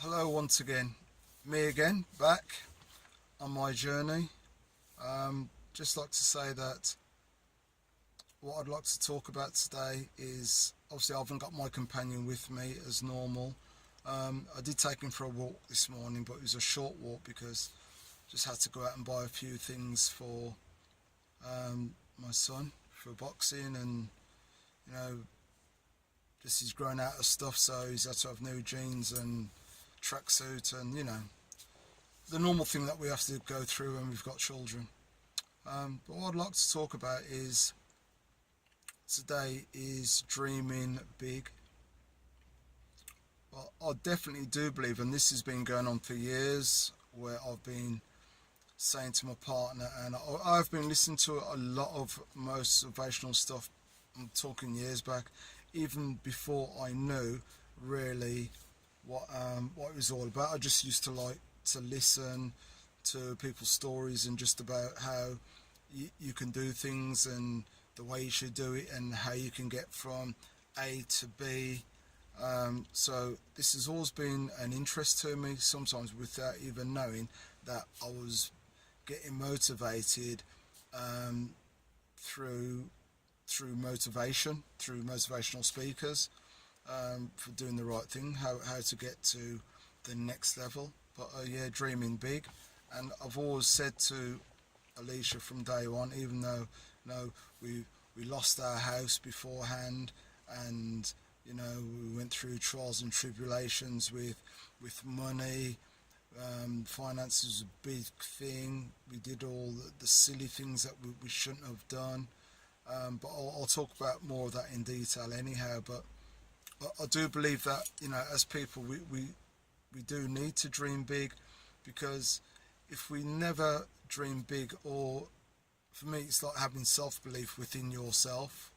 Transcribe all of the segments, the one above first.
Hello once again, me again, back on my journey. Just like to say that what I'd like to talk about today is obviously I haven't got my companion with me as normal. I did take him for a walk this morning, but it was a short walk because I just had to go out and buy a few things for my son for boxing, and you know, just he's grown out of stuff, so he's had to have new jeans and tracksuit, and the normal thing that we have to go through when we've got children. But what I'd like to talk about is today is dreaming big. Well, I definitely do believe, and this has been going on for years, where I've been saying to my partner, and I've been listening to a lot of motivational stuff. I'm talking years back, even before I knew really what it was all about. I just used to like to listen to people's stories and just about how you can do things and the way you should do it and how you can get from A to B. So this has always been an interest to me, sometimes without even knowing that I was getting motivated through through motivational speakers, for doing the right thing, how to get to the next level. But yeah, dreaming big. And I've always said to Alicia from day one, even though we lost our house beforehand, and we went through trials and tribulations with money. Finance is a big thing. We did all the silly things that we shouldn't have done. But I'll talk about more of that in detail anyhow. But I do believe that as people, we do need to dream big, because if we never dream big, or for me it's like having self-belief within yourself.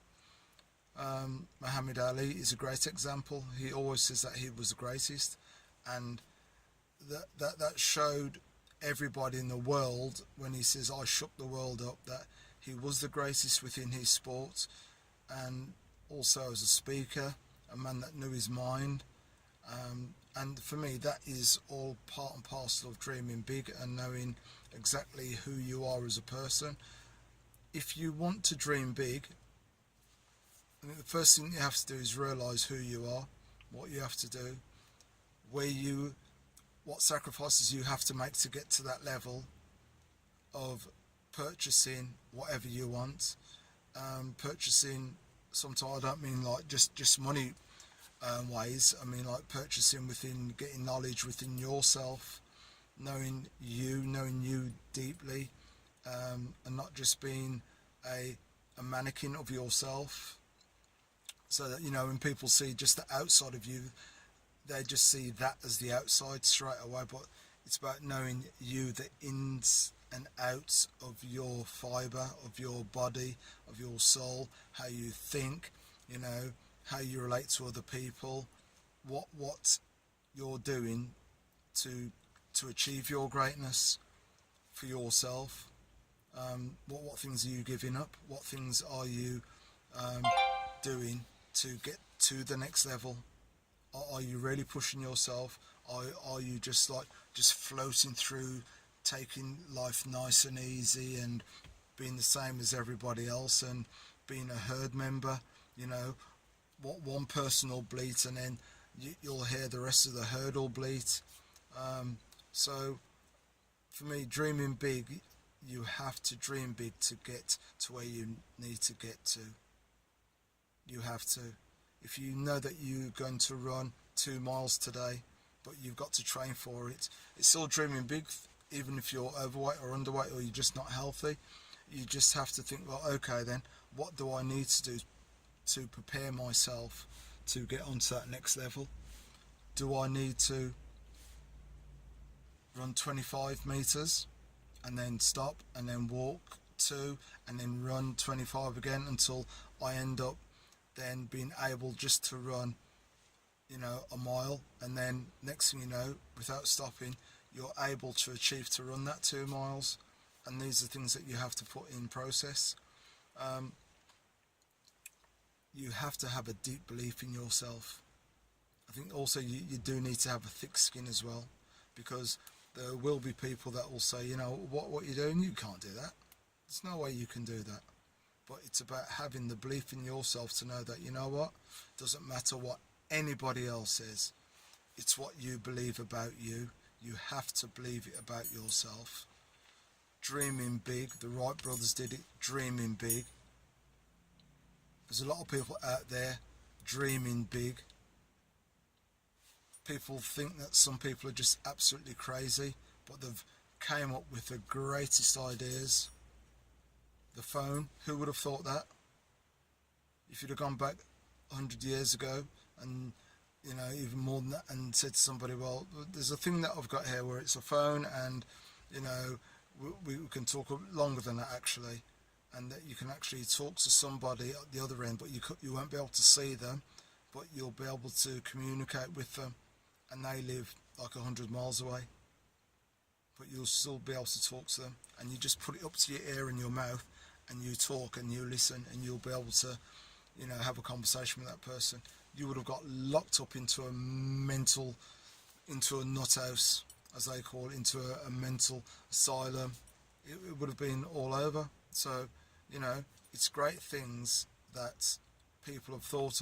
Muhammad Ali is a great example. He always says that he was the greatest, and that showed everybody in the world when he says I shook the world up, that he was the greatest within his sport, and also as a speaker, a man that knew his mind. And for me, that is all part and parcel of dreaming big and knowing exactly who you are as a person. If you want to dream big, I think the first thing you have to do is realise who you are, what you have to do, what sacrifices you have to make to get to that level of purchasing whatever you want. Purchasing, sometimes I don't mean like just money ways. I mean like purchasing within, getting knowledge within yourself, knowing you deeply, and not just being a mannequin of yourself. So that when people see just the outside of you, they just see that as the outside straight away. But it's about knowing you, the ins and outs of your fibre, of your body, of your soul, how you think, how you relate to other people, what you're doing to achieve your greatness for yourself. What things are you giving up? What things are you doing to get to the next level? Are you really pushing yourself? Are you just floating through, taking life nice and easy and being the same as everybody else and being a herd member? What one person will bleat, and then you'll hear the rest of the herd will bleat. So for me, dreaming big, you have to dream big to get to where you need to get to. You have to. If you know that you're going to run 2 miles today, but you've got to train for it, it's still dreaming big. Even if you're overweight or underweight, or you're just not healthy, you just have to think, well, okay then, what do I need to do to prepare myself to get onto that next level? Do I need to run 25 meters and then stop and then walk 2 and then run 25 again until I end up then being able just to run a mile, and then next thing you know, without stopping, you're able to achieve to run that 2 miles? And these are things that you have to put in process. You have to have a deep belief in yourself, I think also you do need to have a thick skin as well, because there will be people that will say, you know, what you're doing, you can't do that. There's no way you can do that. But it's about having the belief in yourself to know that, you know what, doesn't matter what anybody else says. It's what you believe about you. You have to believe it about yourself. Dreaming big. The Wright brothers did it. Dreaming big. There's a lot of people out there dreaming big. People think that some people are just absolutely crazy, but they've came up with the greatest ideas. The phone, who would have thought that? If you'd have gone back 100 years ago and, you know, even more than that, and said to somebody, well, there's a thing that I've got here where it's a phone, and, you know, we can talk longer than that actually, and that you can actually talk to somebody at the other end, but you won't be able to see them, but you'll be able to communicate with them, and they live like 100 miles away, but you'll still be able to talk to them, and you just put it up to your ear and your mouth, and you talk and you listen, and you'll be able to, you know, have a conversation with that person. You would have got locked up into a nut house, as they call it, into a mental asylum. It would have been all over. So, you know, it's great things that people have thought